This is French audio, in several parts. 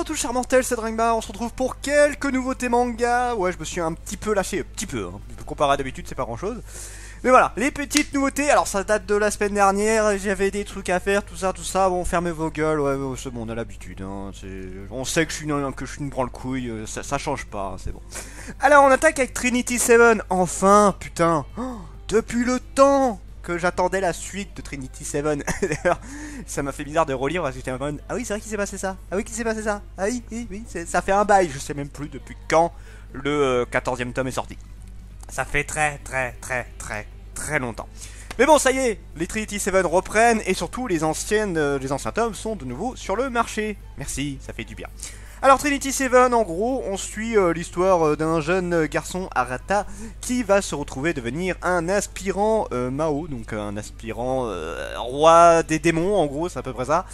Bonjour tout cher mortel, c'est Drangbar, on se retrouve pour quelques nouveautés manga. Ouais, je me suis un petit peu lâché, hein. Comparé à d'habitude, c'est pas grand chose. Mais voilà, les petites nouveautés, alors ça date de la semaine dernière, j'avais des trucs à faire, tout ça, bon, fermez vos gueules, ouais, c'est bon, on a l'habitude, hein, on sait que je suis une branle-couille, ça change pas, hein, c'est bon. Alors, on attaque avec Trinity Seven, enfin, putain, depuis le temps que j'attendais la suite de Trinity Seven. D'ailleurs, ça m'a fait bizarre de relire parce que j'étais en mode, ah oui, c'est vrai qu'il s'est passé ça. Ah oui, qu'il s'est passé ça. Ah oui, ça fait un bail. Je sais même plus depuis quand le 14e tome est sorti. Ça fait très longtemps. Mais bon, ça y est, les Trinity Seven reprennent et surtout les anciens tomes sont de nouveau sur le marché. Merci, ça fait du bien. Alors Trinity Seven, en gros, on suit l'histoire d'un jeune garçon Arata qui va se retrouver devenir un aspirant Mao, donc un aspirant roi des démons, en gros, c'est à peu près ça.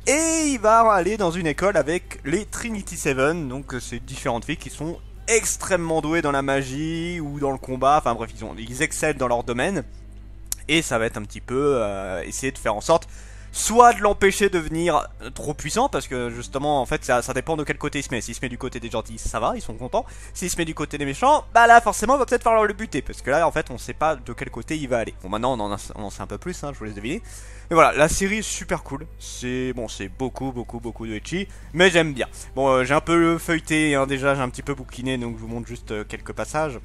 Et il va aller dans une école avec les Trinity Seven, donc c'est différentes filles qui sont extrêmement douées dans la magie ou dans le combat, enfin bref, ils excellent dans leur domaine. Et ça va être un petit peu essayer de faire en sorte soit de l'empêcher de devenir trop puissant, parce que justement, en fait, ça dépend de quel côté il se met. S'il se met du côté des gentils, ça va, ils sont contents. S'il se met du côté des méchants, bah là, forcément, il va peut-être falloir le buter, parce que là, en fait, on sait pas de quel côté il va aller. Bon, maintenant, on en sait un peu plus, hein, je vous laisse deviner. Mais voilà, la série est super cool. C'est beaucoup de ecchi, mais j'aime bien. Bon, j'ai un peu feuilleté, hein, déjà, j'ai un petit peu bouquiné, donc je vous montre juste quelques passages.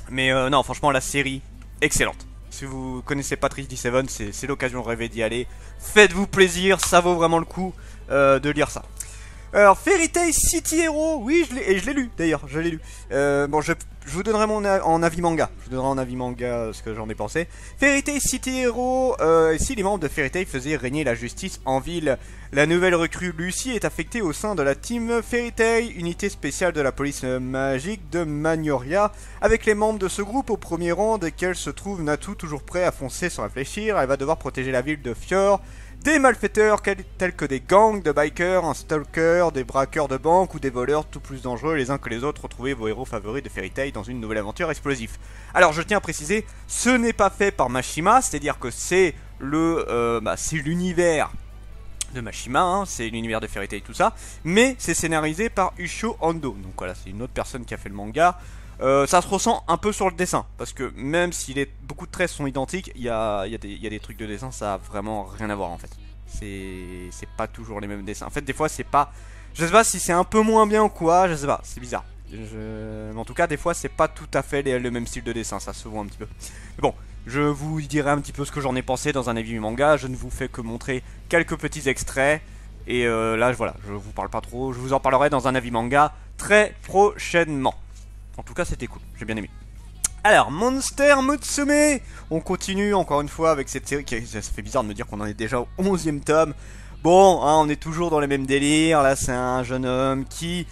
Mais non, franchement, la série, excellente. Si vous connaissez pas Trinity Seven, c'est l'occasion de rêver d'y aller. Faites-vous plaisir, ça vaut vraiment le coup de lire ça. Alors, Fairy Tail City Hero, oui, je l'ai lu d'ailleurs, je l'ai lu. Bon, je vous donnerai mon avis manga. Je vous donnerai en avis manga ce que j'en ai pensé. Fairy Tail City Hero, si les membres de Fairy Tail faisaient régner la justice en ville, la nouvelle recrue Lucy est affectée au sein de la team Fairy Tail, unité spéciale de la police magique de Magnolia. Avec les membres de ce groupe au premier rang, desquels se trouve Natu, toujours prêt à foncer sans réfléchir. Elle va devoir protéger la ville de Fior des malfaiteurs tels que des gangs de bikers, un stalker, des braqueurs de banque ou des voleurs tout plus dangereux les uns que les autres. Retrouvez vos héros favoris de Fairy Tail dans une nouvelle aventure explosive. Alors je tiens à préciser, ce n'est pas fait par Mashima, c'est-à-dire que c'est l'univers de Mashima, hein, c'est l'univers de Fairy Tail, tout ça, mais c'est scénarisé par Ushio Ando. Donc voilà, c'est une autre personne qui a fait le manga. Ça se ressent un peu sur le dessin, parce que même si beaucoup de traits sont identiques, il y a des trucs de dessin, ça a vraiment rien à voir en fait. C'est pas toujours les mêmes dessins. En fait, des fois, c'est pas... Je sais pas si c'est un peu moins bien ou quoi, je sais pas, c'est bizarre. Mais en tout cas, des fois, c'est pas tout à fait le même style de dessin, ça se voit un petit peu. Mais bon, je vous dirai un petit peu ce que j'en ai pensé dans un avis manga, je ne vous fais que montrer quelques petits extraits. Et là, voilà, je vous parle pas trop, je vous en parlerai dans un avis manga très prochainement. En tout cas, c'était cool, j'ai bien aimé. Alors, Monster Musume, on continue encore une fois avec cette série ça fait bizarre de me dire qu'on en est déjà au 11e tome. Bon, hein, on est toujours dans les mêmes délires. Là, c'est un jeune homme qui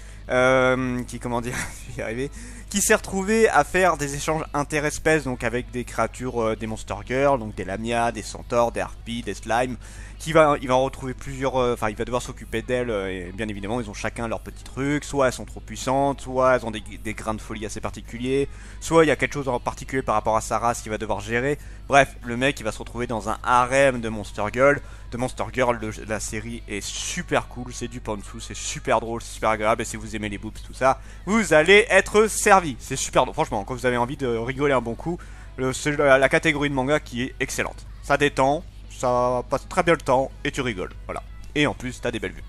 comment dire, je vais y arriver, qui s'est retrouvé à faire des échanges interespèces, donc avec des créatures, des Monster Girls, donc des Lamia, des Centaures, des Harpies, des Slimes. Il va en retrouver plusieurs, il va devoir s'occuper d'elles, et bien évidemment ils ont chacun leur petit truc, soit elles sont trop puissantes, soit elles ont des grains de folie assez particuliers, soit il y a quelque chose en particulier par rapport à sa race qu'il va devoir gérer. Bref, le mec il va se retrouver dans un harem de Monster Girl. La série est super cool, c'est du pantsu, c'est super drôle, c'est super agréable, et si vous aimez les boobs, tout ça, vous allez être servi. C'est super drôle, franchement, quand vous avez envie de rigoler un bon coup, c'est la catégorie de manga qui est excellente. Ça détend, ça passe très bien le temps et tu rigoles, voilà. Et en plus, t'as des belles vues.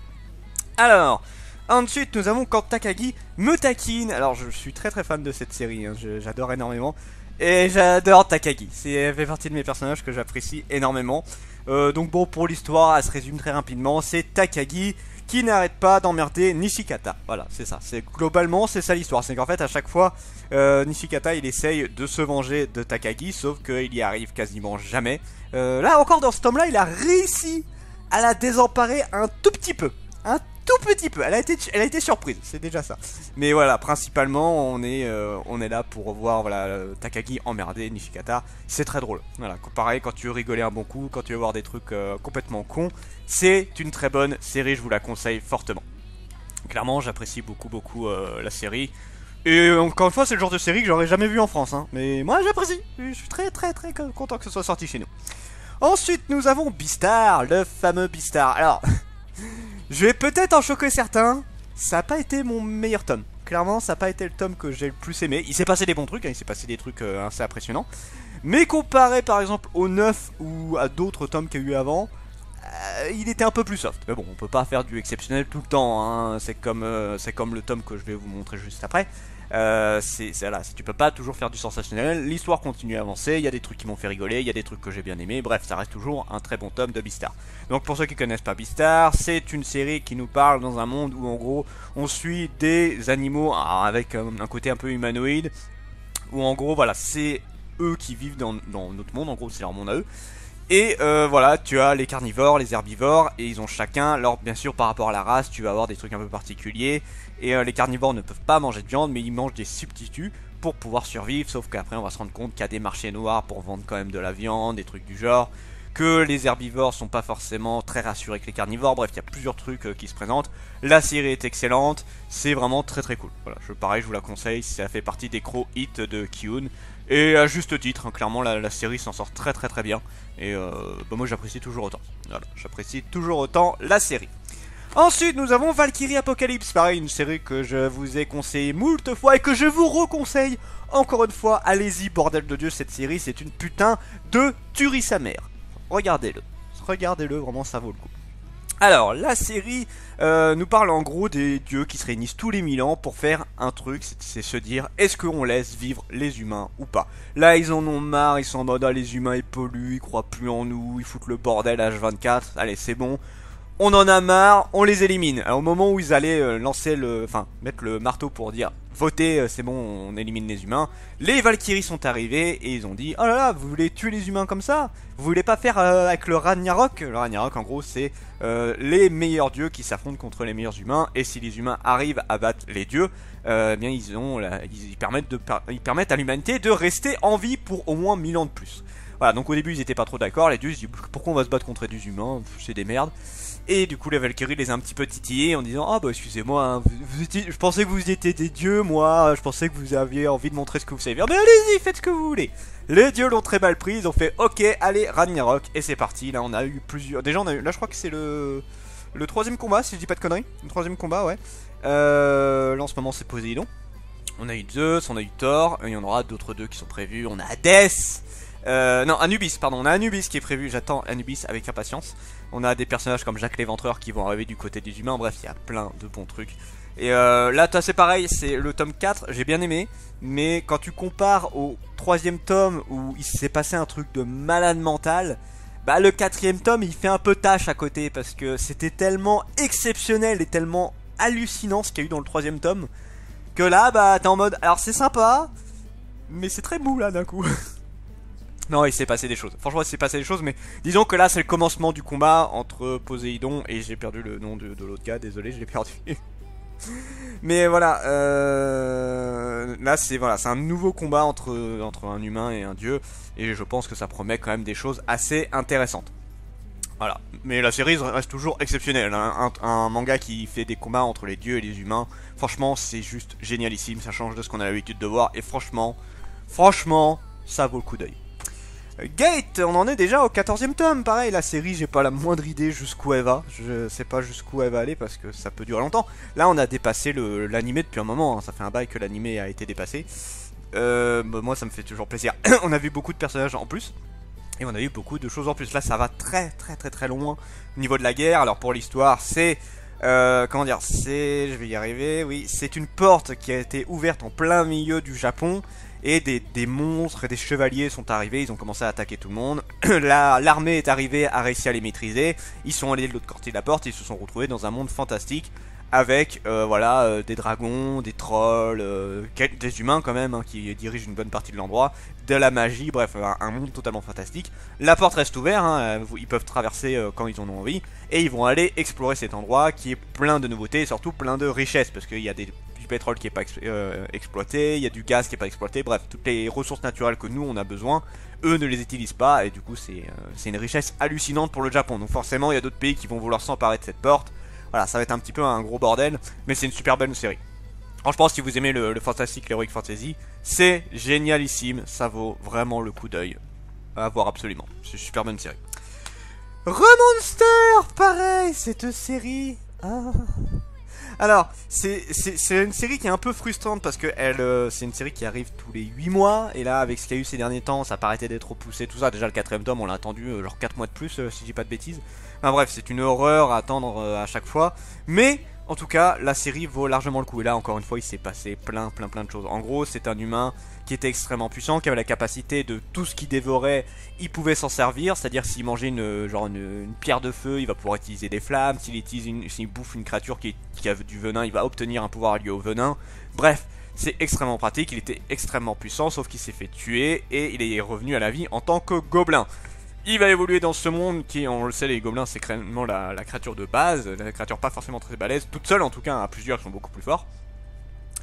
Alors, ensuite, nous avons quand Takagi me taquine. Alors, je suis très fan de cette série, hein. J'adore énormément. Et j'adore Takagi. Elle fait partie de mes personnages que j'apprécie énormément. Donc bon, pour l'histoire, elle se résume très rapidement. C'est Takagi qui n'arrête pas d'emmerder Nishikata. Voilà, c'est ça. Globalement, c'est ça l'histoire. C'est qu'en fait, à chaque fois, Nishikata, il essaye de se venger de Takagi, sauf qu'il y arrive quasiment jamais. Là, encore dans ce tome-là, il a réussi à la désemparer un tout petit peu. Un tout petit peu. Elle a été surprise, c'est déjà ça. Mais voilà, principalement, on est là pour voir, voilà, Takagi emmerder Nishikata. C'est très drôle. Voilà, pareil, quand tu veux rigoler un bon coup, quand tu veux voir des trucs complètement cons, c'est une très bonne série, je vous la conseille fortement. Clairement, j'apprécie beaucoup la série. Et encore une fois, c'est le genre de série que j'aurais jamais vu en France, hein. Mais moi, j'apprécie. Je suis très content que ce soit sorti chez nous. Ensuite, nous avons Beastar, le fameux Beastar. Alors, je vais peut-être en choquer certains, ça n'a pas été mon meilleur tome. Clairement, ça n'a pas été le tome que j'ai le plus aimé. Il s'est passé des bons trucs, hein, il s'est passé des trucs assez impressionnants. Mais comparé par exemple au 9 ou à d'autres tomes qu'il y a eu avant, il était un peu plus soft. Mais bon, on peut pas faire du exceptionnel tout le temps, hein. C'est comme le tome que je vais vous montrer juste après. Là, tu peux pas toujours faire du sensationnel. L'histoire continue à avancer, il y a des trucs qui m'ont fait rigoler, il y a des trucs que j'ai bien aimé. Bref, ça reste toujours un très bon tome de Beastar. Donc pour ceux qui connaissent pas Beastar, c'est une série qui nous parle dans un monde où en gros on suit des animaux avec un côté un peu humanoïde, où en gros voilà, c'est eux qui vivent dans notre monde, en gros c'est leur monde à eux. Et voilà, tu as les carnivores, les herbivores, et ils ont chacun, alors bien sûr par rapport à la race, tu vas avoir des trucs un peu particuliers. Et les carnivores ne peuvent pas manger de viande, mais ils mangent des substituts pour pouvoir survivre. Sauf qu'après on va se rendre compte qu'il y a des marchés noirs pour vendre quand même de la viande, des trucs du genre. Que les herbivores sont pas forcément très rassurés que les carnivores. Bref, il y a plusieurs trucs qui se présentent. La série est excellente, c'est vraiment très très cool. Voilà, pareil, je vous la conseille, ça fait partie des gros hits de Ki-hoon. Et à juste titre, hein, clairement la série s'en sort très très très bien. Et moi j'apprécie toujours autant. Voilà, j'apprécie toujours autant la série. Ensuite nous avons Valkyrie Apocalypse, pareil une série que je vous ai conseillé moult fois et que je vous reconseille encore une fois. Allez-y bordel de Dieu, cette série c'est une putain de tuerie sa mère. Regardez-le, vraiment ça vaut le coup. Alors la série nous parle en gros des dieux qui se réunissent tous les 1000 ans pour faire un truc, c'est se dire est-ce qu'on laisse vivre les humains ou pas. Là ils en ont marre, ils sont en mode ah, les humains ils polluent, ils croient plus en nous, ils foutent le bordel H24, allez c'est bon. On en a marre, on les élimine. Alors, au moment où ils allaient mettre le marteau pour dire votez, c'est bon, on élimine les humains, les Valkyries sont arrivés et ils ont dit oh là là, vous voulez tuer les humains comme ça? Vous voulez pas faire avec le Ragnarok? Le Ragnarok en gros c'est les meilleurs dieux qui s'affrontent contre les meilleurs humains, et si les humains arrivent à battre les dieux, bien ils permettent à l'humanité de rester en vie pour au moins 1000 ans de plus. Voilà, donc au début ils étaient pas trop d'accord, les dieux ils se disent pourquoi on va se battre contre des humains, c'est des merdes. Et du coup la Valkyrie les a un petit peu titillés en disant ah bah excusez-moi, hein, je pensais que vous étiez des dieux, moi je pensais que vous aviez envie de montrer ce que vous savez faire, mais allez-y faites ce que vous voulez. Les dieux l'ont très mal pris, ils ont fait ok allez Ragnarok, et c'est parti. Là on a eu plusieurs, déjà on a eu, là je crois que c'est le troisième combat si je dis pas de conneries, le troisième combat ouais. Là en ce moment c'est Poséidon, on a eu Zeus, on a eu Thor, il y en aura d'autres deux qui sont prévus, on a Hadès. Non, Anubis, pardon, on a Anubis qui est prévu, j'attends Anubis avec impatience. On a des personnages comme Jacques l'Éventreur qui vont arriver du côté des humains, bref, il y a plein de bons trucs. Et là, c'est pareil, c'est le tome 4, j'ai bien aimé, mais quand tu compares au troisième tome où il s'est passé un truc de malade mental, bah le quatrième tome il fait un peu tâche à côté, parce que c'était tellement exceptionnel et tellement hallucinant ce qu'il y a eu dans le troisième tome, que là, bah t'es en mode, alors c'est sympa, mais c'est très mou là d'un coup. Non, il s'est passé des choses. Franchement, il s'est passé des choses, mais disons que là, c'est le commencement du combat entre Poséidon et j'ai perdu le nom de l'autre gars. Désolé, je l'ai perdu. Mais voilà, là, c'est un nouveau combat entre un humain et un dieu, et je pense que ça promet quand même des choses assez intéressantes. Voilà, mais la série reste toujours exceptionnelle. Hein. Un manga qui fait des combats entre les dieux et les humains, franchement, c'est juste génialissime. Ça change de ce qu'on a l'habitude de voir, et franchement, ça vaut le coup d'œil. Gate, on en est déjà au 14e tome. Pareil, la série, j'ai pas la moindre idée jusqu'où elle va. Je sais pas jusqu'où elle va aller parce que ça peut durer longtemps. Là, on a dépassé l'animé depuis un moment. Hein. Ça fait un bail que l'animé a été dépassé. Moi, ça me fait toujours plaisir. On a vu beaucoup de personnages en plus. Et on a eu beaucoup de choses en plus. Là, ça va très loin au niveau de la guerre. Alors, pour l'histoire, c'est... comment dire, je vais y arriver, oui. C'est une porte qui a été ouverte en plein milieu du Japon. Et des monstres et des chevaliers sont arrivés, ils ont commencé à attaquer tout le monde. L'armée est arrivée, a réussi à les maîtriser. Ils sont allés de l'autre côté de la porte, ils se sont retrouvés dans un monde fantastique. Avec des dragons, des trolls, des humains quand même, hein, qui dirigent une bonne partie de l'endroit. De la magie, bref, un monde totalement fantastique. La porte reste ouverte, hein, ils peuvent traverser quand ils en ont envie. Et ils vont aller explorer cet endroit qui est plein de nouveautés et surtout plein de richesses. Parce qu'il y a du pétrole qui n'est pas exploité, il y a du gaz qui n'est pas exploité, bref, toutes les ressources naturelles que nous on a besoin, eux ne les utilisent pas, et du coup c'est une richesse hallucinante pour le Japon. Donc forcément il y a d'autres pays qui vont vouloir s'emparer de cette porte. Voilà, ça va être un petit peu un gros bordel, mais c'est une super belle série. Franchement, si vous aimez le fantastique, l'heroic fantasy, c'est génialissime, ça vaut vraiment le coup d'œil à voir absolument. C'est une super bonne série. Remonster, pareil, cette série... Alors, c'est une série qui est un peu frustrante parce que c'est une série qui arrive tous les 8 mois. Et là, avec ce qu'il y a eu ces derniers temps, ça paraissait d'être repoussé, tout ça. Déjà, le quatrième tome, on l'a attendu genre 4 mois de plus, si je dis pas de bêtises. Enfin bref, c'est une horreur à attendre à chaque fois. Mais, en tout cas, la série vaut largement le coup. Et là, encore une fois, il s'est passé plein de choses. En gros, c'est un humain qui était extrêmement puissant, qui avait la capacité de tout ce qu'il dévorait, il pouvait s'en servir. C'est-à-dire s'il mangeait une pierre de feu, il va pouvoir utiliser des flammes. S'il bouffe une créature qui a du venin, il va obtenir un pouvoir lié au venin. Bref, c'est extrêmement pratique. Il était extrêmement puissant, sauf qu'il s'est fait tuer et il est revenu à la vie en tant que gobelin. Il va évoluer dans ce monde qui, on le sait, les gobelins, c'est clairement la créature de base, la créature pas forcément très balèze, toute seule en tout cas, à plusieurs qui sont beaucoup plus forts.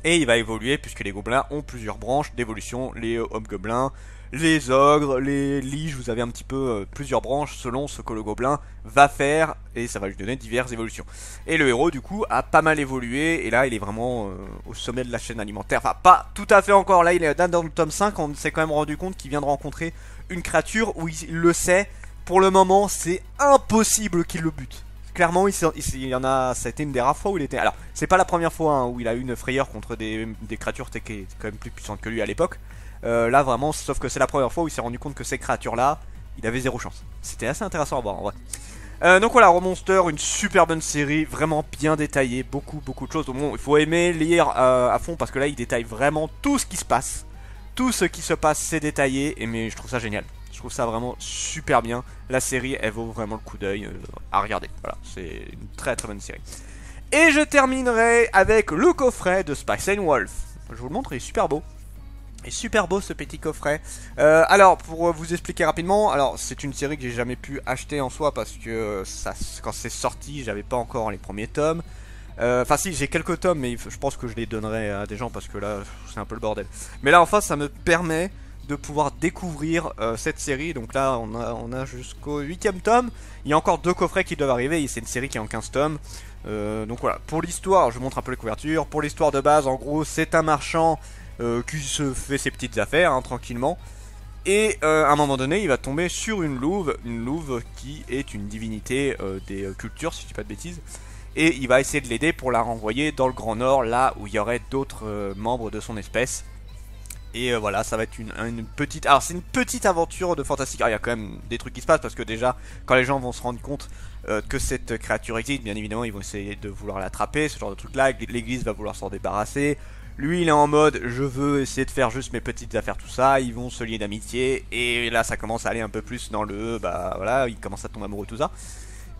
Et il va évoluer puisque les gobelins ont plusieurs branches d'évolution, les hobgoblins, les ogres, les liges, vous avez un petit peu plusieurs branches selon ce que le gobelin va faire et ça va lui donner diverses évolutions. Et le héros du coup a pas mal évolué et là il est vraiment au sommet de la chaîne alimentaire, enfin pas tout à fait encore, là il est dans le tome 5, on s'est quand même rendu compte qu'il vient de rencontrer une créature où il le sait, pour le moment c'est impossible qu'il le bute. Clairement, il y en a, ça a été une des rares fois où il était. Alors, c'est pas la première fois hein, où il a eu une frayeur contre des créatures qui étaient quand même plus puissantes que lui à l'époque. Là, vraiment, sauf que c'est la première fois où il s'est rendu compte que ces créatures-là, il avait zéro chance. C'était assez intéressant à voir en vrai. Donc voilà, Monster, une super bonne série, vraiment bien détaillée, beaucoup de choses. Bon, il faut aimer lire à fond parce que là, il détaille vraiment tout ce qui se passe. Tout ce qui se passe, c'est détaillé, mais je trouve ça génial. Je trouve ça vraiment super bien. La série, elle vaut vraiment le coup d'œil à regarder. Voilà, c'est une très bonne série. Et je terminerai avec le coffret de Spice & Wolf. Je vous le montre, il est super beau. Il est super beau ce petit coffret. Alors, pour vous expliquer rapidement, alors c'est une série que j'ai jamais pu acheter en soi parce que quand c'est sorti, j'avais pas encore les premiers tomes. Enfin si, j'ai quelques tomes, mais je pense que je les donnerai à des gens parce que là, c'est un peu le bordel. Mais là, enfin, ça me permet de pouvoir découvrir cette série. Donc là on a jusqu'au 8ème tome. Il y a encore 2 coffrets qui doivent arriver. C'est une série qui est en 15 tomes. Donc voilà, pour l'histoire, je vous montre un peu les couvertures. Pour l'histoire de base, en gros, c'est un marchand qui se fait ses petites affaires hein, tranquillement. Et à un moment donné, il va tomber sur une louve qui est une divinité des cultures, si je dis pas de bêtises. Et il va essayer de l'aider pour la renvoyer dans le Grand Nord, là où il y aurait d'autres membres de son espèce. Et voilà, ça va être une petite... Alors c'est une petite aventure de fantastique. Alors il y a quand même des trucs qui se passent parce que déjà, quand les gens vont se rendre compte que cette créature existe, bien évidemment ils vont essayer de vouloir l'attraper, ce genre de truc là. L'église va vouloir s'en débarrasser. Lui il est en mode, je veux essayer de faire juste mes petites affaires, tout ça. Ils vont se lier d'amitié. Et là ça commence à aller un peu plus dans le... Bah voilà, il commence à tomber amoureux, tout ça.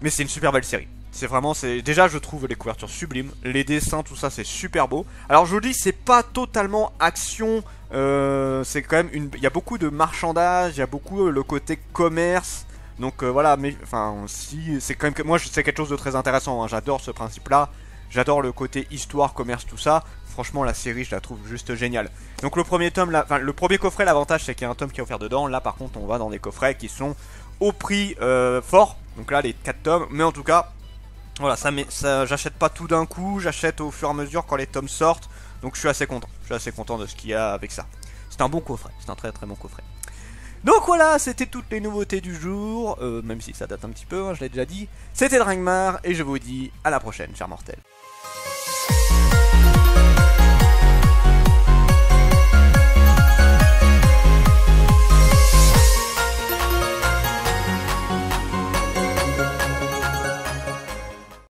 Mais c'est une super belle série. C'est vraiment, déjà je trouve les couvertures sublimes, les dessins, tout ça c'est super beau. Alors je vous dis, c'est pas totalement action, c'est quand même il y a beaucoup de marchandage, il y a beaucoup le côté commerce. Donc voilà, mais enfin si c'est quand même, moi c'est quelque chose de très intéressant, hein. J'adore ce principe-là, j'adore le côté histoire, commerce, tout ça. Franchement la série je la trouve juste géniale. Donc le premier tome, enfin le premier coffret, l'avantage c'est qu'il y a un tome qui est offert dedans. Là par contre on va dans des coffrets qui sont au prix fort. Donc là les 4 tomes, mais en tout cas voilà, ça j'achète pas tout d'un coup, j'achète au fur et à mesure quand les tomes sortent. Donc je suis assez content. Je suis assez content de ce qu'il y a avec ça. C'est un bon coffret, c'est un très bon coffret. Donc voilà, c'était toutes les nouveautés du jour, même si ça date un petit peu, hein, je l'ai déjà dit. C'était Drangmar et je vous dis à la prochaine, chers mortels.